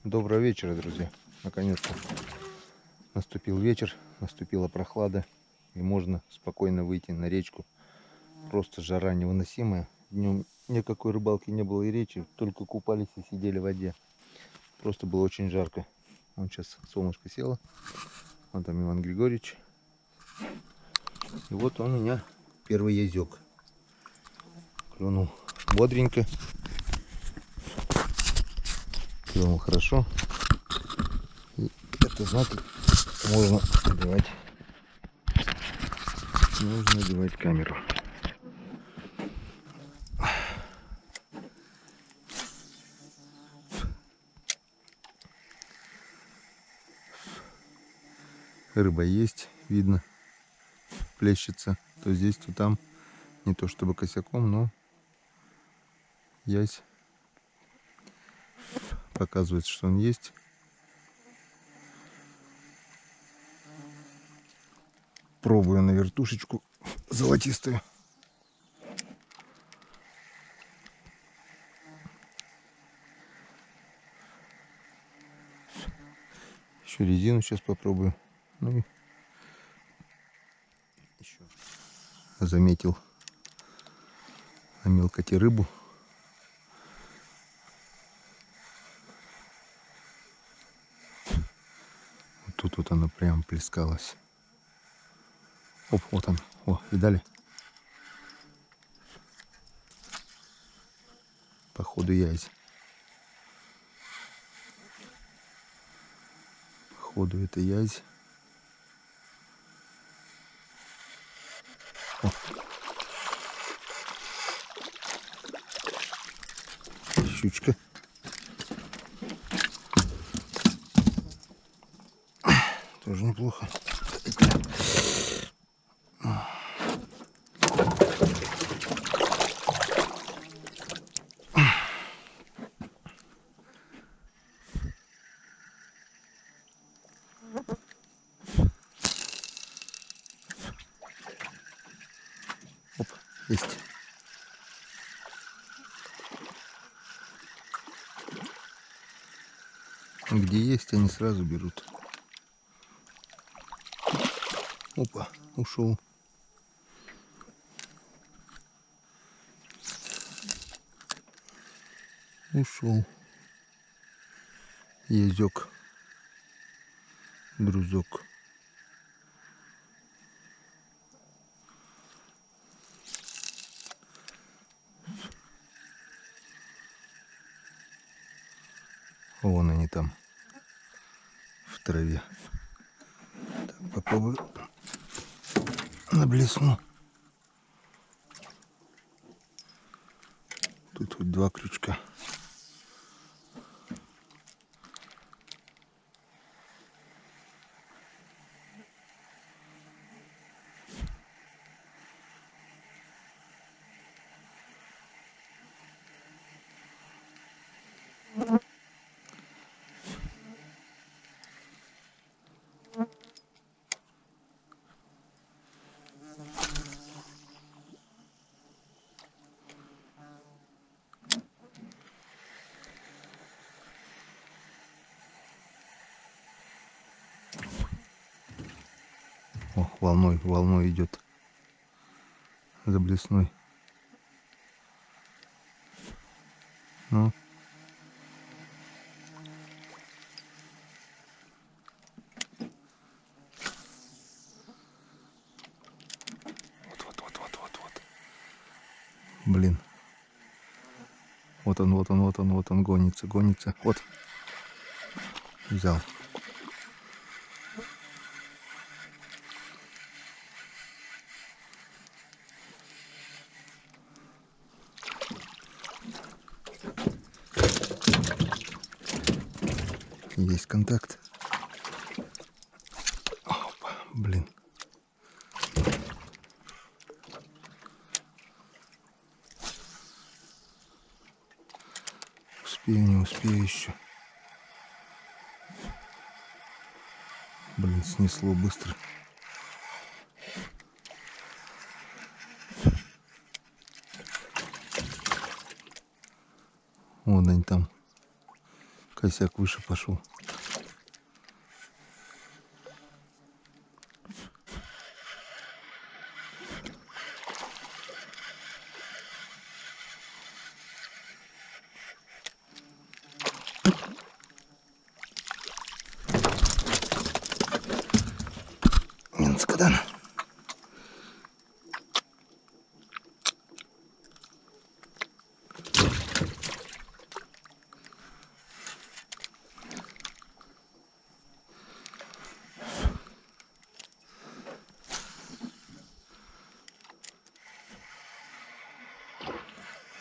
Доброго вечера, друзья. Наконец-то наступил вечер, наступила прохлада, и можно спокойно выйти на речку. Просто жара невыносимая. Днем никакой рыбалки не было и речи, только купались и сидели в воде. Просто было очень жарко. Вон сейчас солнышко село. Вон там Иван Григорьевич. И вот он у меня первый язёк. Клюнул бодренько. Клюнул хорошо. И это значит, можно одевать камеру. Рыба есть, видно, плещется то здесь, то там. Не то чтобы косяком, но ясь показывает, что он есть. Пробую на вертушечку золотистую. Еще резину сейчас попробую. Ну и еще заметил на мелкоте рыбу. Вот тут вот она прям плескалась. Оп, вот он. О, видали? Походу ясь. Походу это ясь. О. Щучка. Тоже неплохо. Оп, есть. Где есть, они сразу берут. Опа, ушел. Ушел. Язёк. Друзок. Вон они там в траве. Так, попробую на блесну. Тут хоть два крючка. О, волной идет за блесной. Ну. Вот. Блин. Вот он гонится. Вот. Взял. Есть контакт. Опа, блин. Не успею еще. Блин, снесло быстро. Вон они там Косяк выше пошел. Минскадан.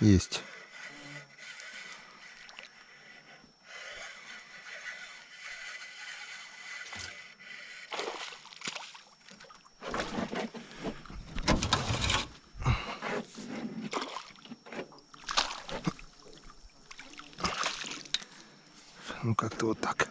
Есть. Ну как-то вот так.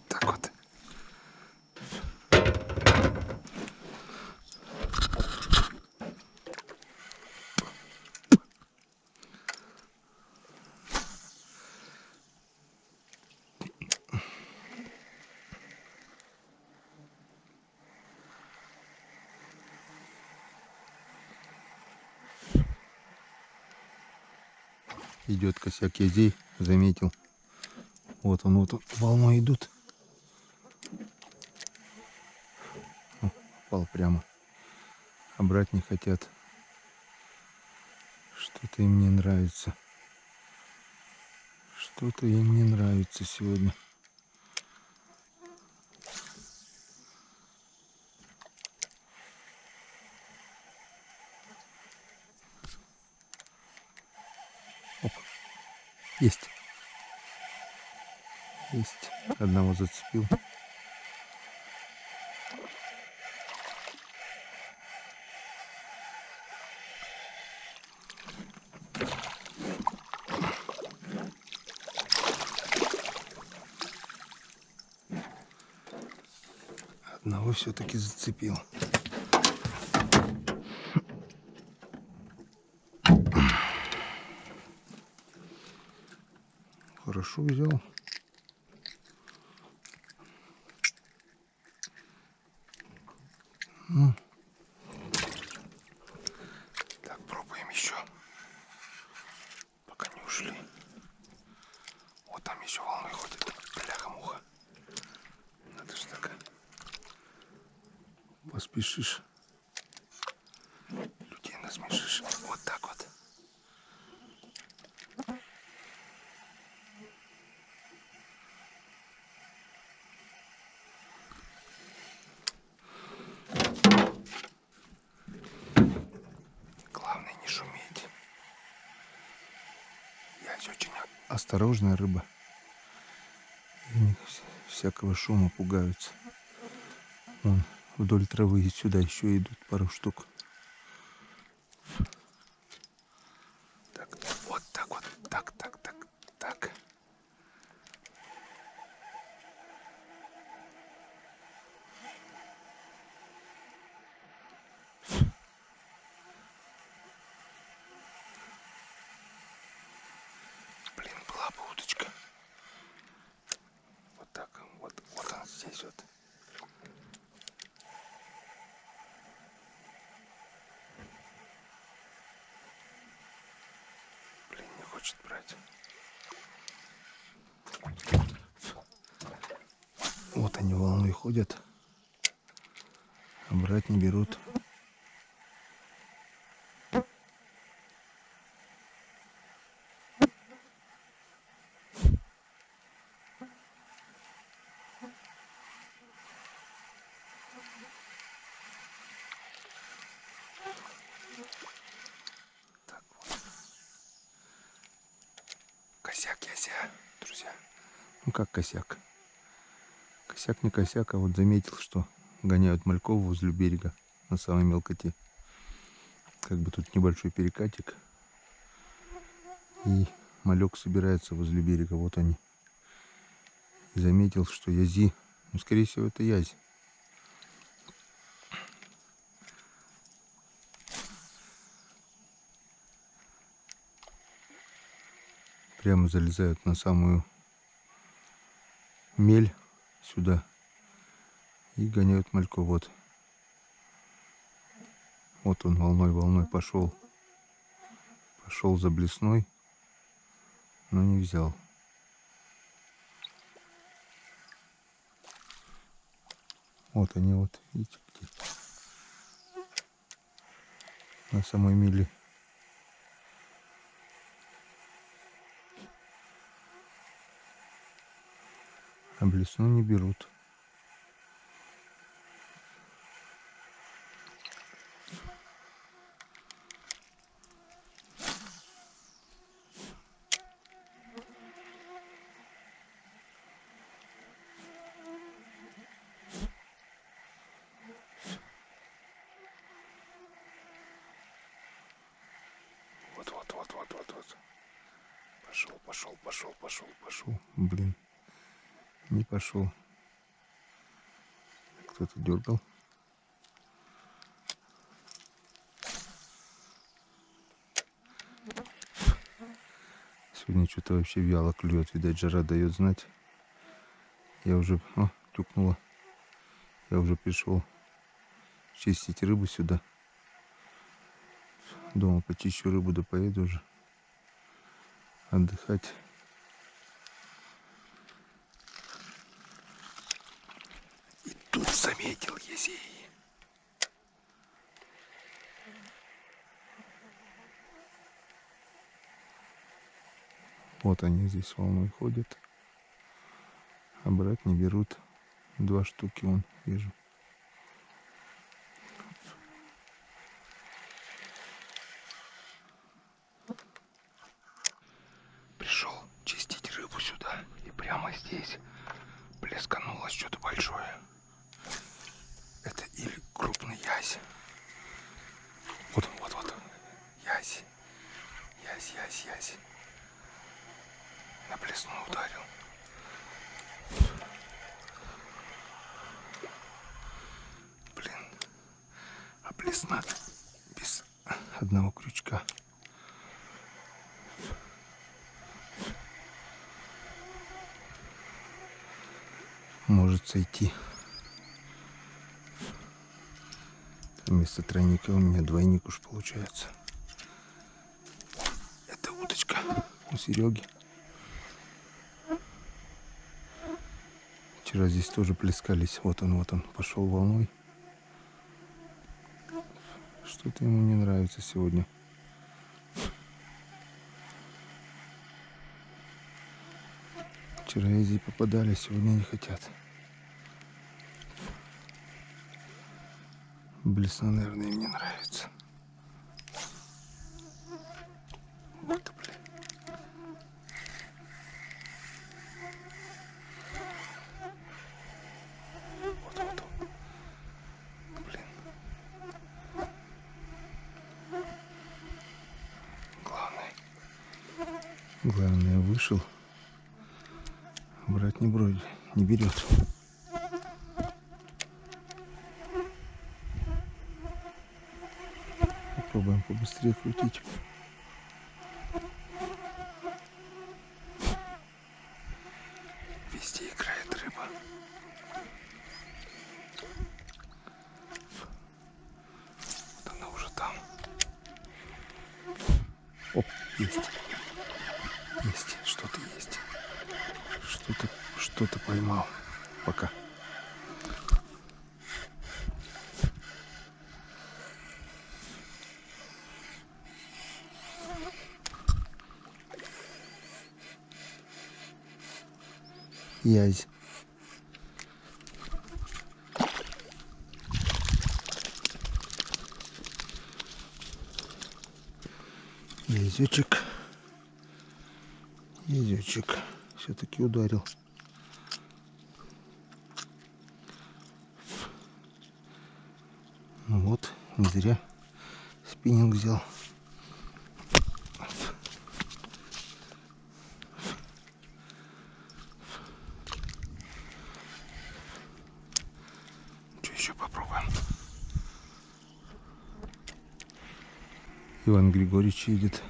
Так вот. Идет косяк езей, заметил. Вот он, волной идут. О, упал прямо. А брать не хотят. Что-то им не нравится. Что-то им не нравится сегодня. Оп. Есть. Есть. Одного зацепил. Одного все-таки зацепил. Хорошо взял. Ну. Так, пробуем еще. Пока не ушли. Вот там еще волной ходит. Бляха-муха. Надо же так. Поспешишь. Людей насмешишь. Вот так вот. Главное не шуметь. Ясь очень осторожная рыба. И всякого шума пугаются. Вон, вдоль травы и сюда еще идут пару штук. Так, вот так вот. Так, так, так, так. Блин, была бы удочка. Вот так, вот он здесь вот. Блин, не хочет брать. Вот они волной ходят, а брать не берут. Так вот. Косяк, яся, друзья. Ну как косяк? Косяк не косяк, а вот заметил, что гоняют мальков возле берега на самой мелкоте. Как бы тут небольшой перекатик. И малек собирается возле берега. Вот они. И заметил, что язи. Ну, скорее всего, это язь. Прямо залезают на самую мель сюда. И гоняют мальку. Вот. Вот он волной пошел. Пошел за блесной, но не взял. Вот они, вот, видите, где? На самой мели. А блесну не берут. Вот. Пошел. Блин, не пошел. Кто-то дергал. Сегодня что-то вообще вяло клюет. Видать, жара дает знать. Я уже... О, тюкнула. Я уже пришел чистить рыбу сюда. Дома почищу рыбу, да поеду уже отдыхать. И тут заметил езей. Вот они здесь волной ходят. А брать не берут. 2 штуки вон вижу. Пришел чистить рыбу сюда. И прямо здесь плесканулось что-то большое. Это или крупный язь. Вот. Язь. На блесну ударил. Блин. А блесна без одного крючка. Может сойти. Вместо тройника у меня двойник уж получается. Это удочка у Сереги. Вчера здесь тоже плескались. Вот он, пошел волной. Что-то ему не нравится сегодня. Вчера ези попадали, сегодня не хотят. Блесна, наверное, им не нравится. Вот, блин. Вот. Блин. Главное вышел. Брать не берет. Попробуем побыстрее крутить. Везде играет рыба. Вот она уже там. Оп, есть. Что-то есть. Что-то поймал. Пока. Язь. Язычек. Все-таки ударил. Ну вот, не зря спиннинг взял. Что еще попробуем? Иван Григорьевич едет.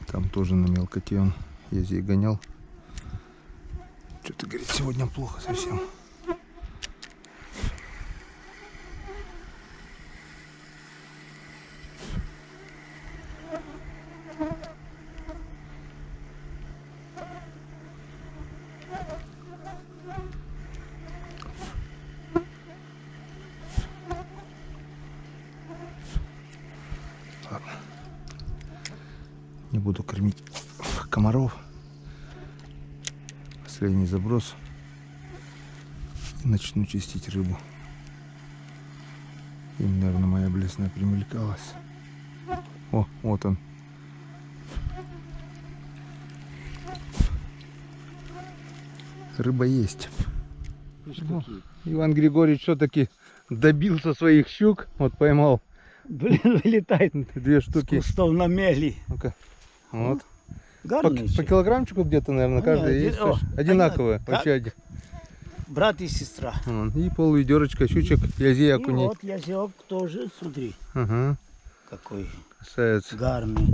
Там тоже на мелкоте он. Я здесь гонял. Что-то, говорит, сегодня плохо совсем. Ладно. Не буду кормить комаров. Последний заброс. Начну чистить рыбу. Им, наверное, моя блесна примелькалась. О, вот он. Рыба есть. Иван Григорьевич все-таки добился своих щук. Вот поймал. Блин, вылетает 2 штуки. с кустов на мели. Ну-ка. Вот. Гарный По килограммчику где-то, наверное, каждый есть. Одинаковые. Вообще брат и сестра. И полведерочка щучек, язей, И окуней. вот язек тоже, смотри, Ага. какой Красавец. гарный.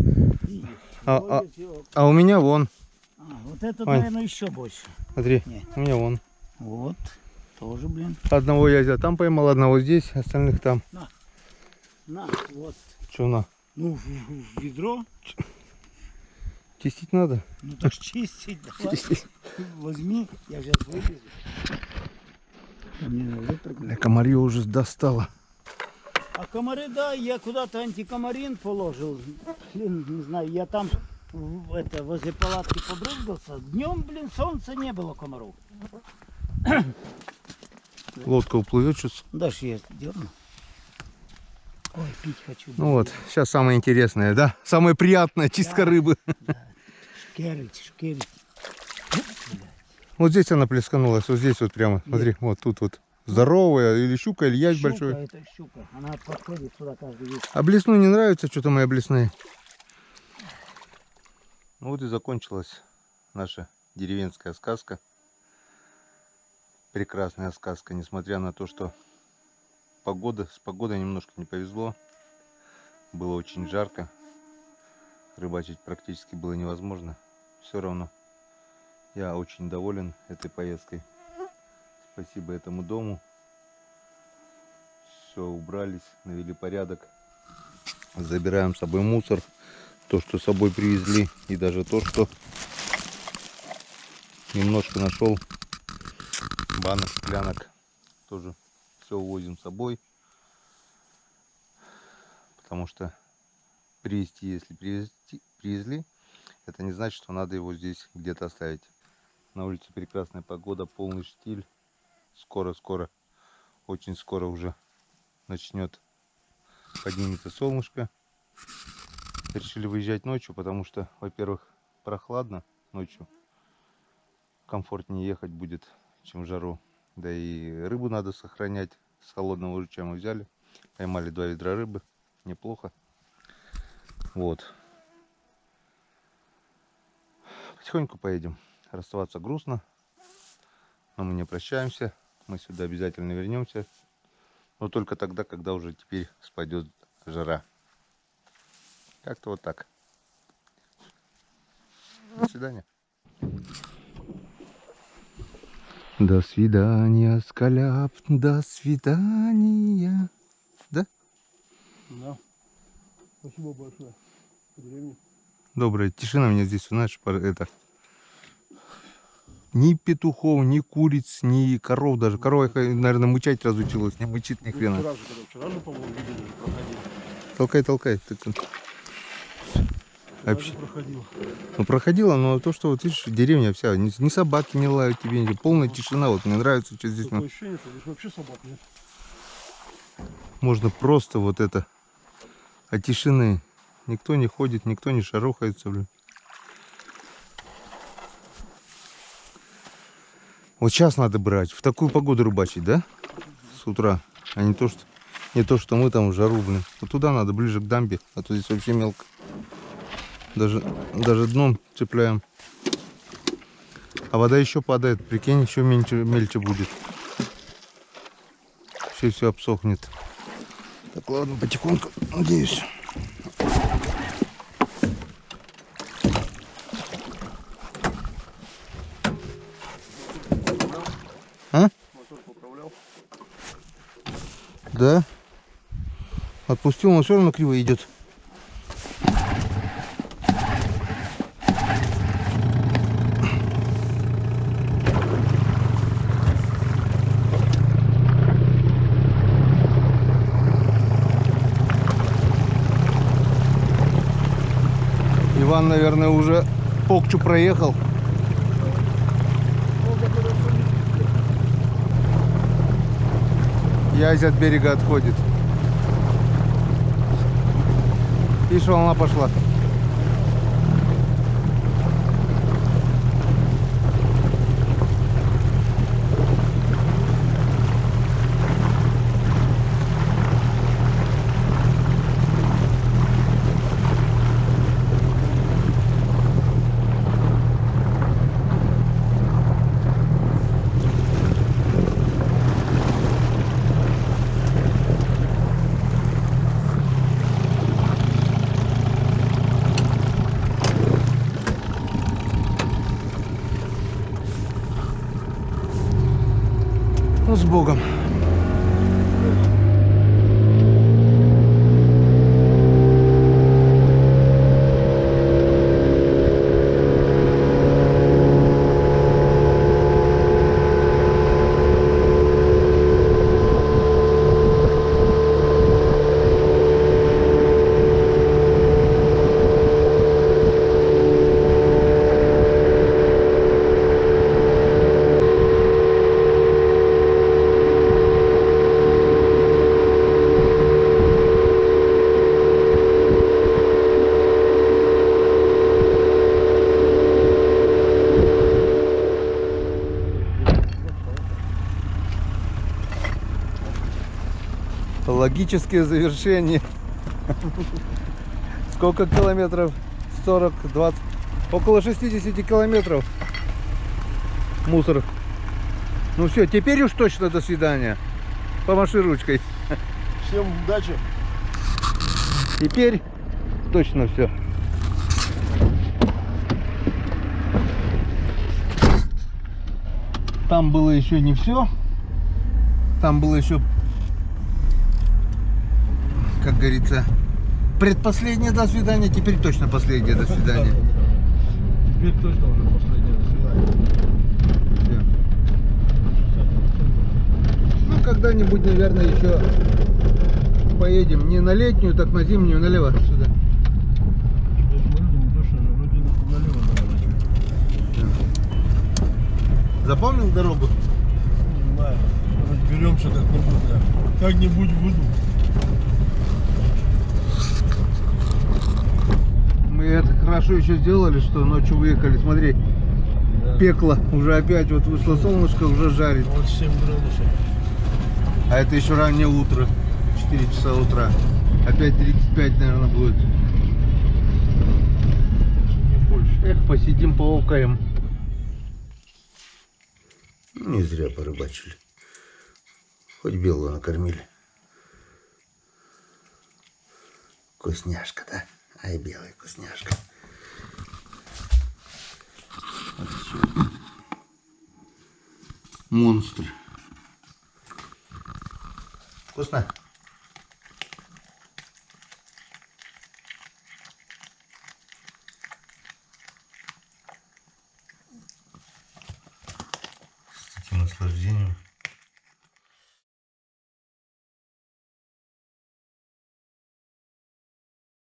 И А язёк. у меня вон. Вот это, Вань. наверное, еще больше. Смотри, Не. у меня вон. Вот, тоже, блин. Одного язя там поймал, одного здесь, остальных там. На, вот. Че на? Ну, в ведро. Чистить надо? Ну, так чистить. Давай. Возьми, я сейчас вылезу. Мне выпрыгнуть. Комарье уже достало. А комары, да, я куда-то антикомарин положил. Блин, не знаю, я там возле палатки побрызгался. Днем, блин, солнца не было комаров. Лодка уплывет сейчас. Даже я дерну. Ой, пить хочу. Ну вот, сейчас самое интересное, да? Самое приятное, чистка рыбы. Да. Шкерить. Вот здесь она плесканулась, вот здесь вот прямо. Смотри, вот тут вот. Здоровая, или щука, или язь большой. Это щука. Она подходит сюда каждый вечер. А блесну не нравится что-то моя блесны. Ну вот и закончилась наша деревенская сказка. Прекрасная сказка, несмотря на то, что с погодой немножко не повезло. Было очень жарко. Рыбачить практически было невозможно. Все равно я очень доволен этой поездкой. Спасибо этому дому. Все, убрались, навели порядок. Забираем с собой мусор. То, что с собой привезли. И даже то, что немножко нашел. Банок, склянок. Тоже все увозим с собой. Потому что привезти, если привезли, это не значит, что надо его здесь где-то оставить. На улице прекрасная погода, полный штиль. Скоро, очень скоро уже поднимется солнышко. Решили выезжать ночью, потому что, во-первых, прохладно ночью. Комфортнее ехать будет, чем в жару. Да и рыбу надо сохранять. С холодного ужича мы взяли. Поймали 2 ведра рыбы. Неплохо. Вот. Потихоньку поедем. Расставаться грустно. Но мы не прощаемся. Мы сюда обязательно вернемся. Но только тогда, когда уже теперь спадет жара. Как-то вот так. До свидания. До свидания, Скаляп. До свидания. Да? Да. Спасибо большое. Добрая тишина меня здесь, знаешь, это... Ни петухов, ни куриц, ни коров даже. Корова, наверное, мычать разучилась. Не мычит ни хрена. Вчера же, по-моему, видели, проходил. Толкай. Вообще. Проходил. Ну, проходила, но то, что вот видишь, деревня вся, ни собаки не лают тебе, полная тишина. Вот мне нравится, что здесь. Такое ощущение, что здесь вообще собак нет. Можно просто вот это от тишины. Никто не ходит, никто не шарохается, блин. Вот сейчас надо брать, в такую погоду рыбачить, да? С утра. А не то, что Не то, что мы там в жару, блин. Вот туда надо, ближе к дамбе, а то здесь вообще мелко. Даже дном цепляем. А вода еще падает, прикинь, еще мельче будет. Все обсохнет. Так, ладно, потихоньку, надеюсь. А? Мотор поправлял. Да. Отпустил, но все равно криво идет. Иван, наверное, уже Покчу проехал. Язь от берега отходит. Видишь, волна пошла. Ну, с Богом. Логическое завершение. Сколько километров? 40, 20, около 60 километров. Мусор. Ну все, теперь уж точно до свидания. Помаши ручкой. Всем удачи. Теперь точно все. Там было еще не все. Там было еще, как говорится, предпоследнее до свидания. Теперь точно последнее до свидания. Теперь точно уже последнее до свидания. Ну, когда-нибудь, наверное, еще поедем не на летнюю, так на зимнюю, налево сюда. Запомнил дорогу? Не знаю. Разберемся как-нибудь. Да. Как-нибудь буду. Мы это хорошо еще сделали, что ночью выехали. Смотри, Да. пекло. Уже опять вот вышло солнышко, уже жарит. Вот 7 градусов. А это еще раннее утро. 4 часа утра. Опять 35, наверное, будет. Не больше. Эх, посидим, поокаем. Не зря порыбачили. Хоть белую накормили. Вкусняшка, да? Ай, белая вкусняшка. Вот еще. Монстр. Вкусно? С таким наслаждением.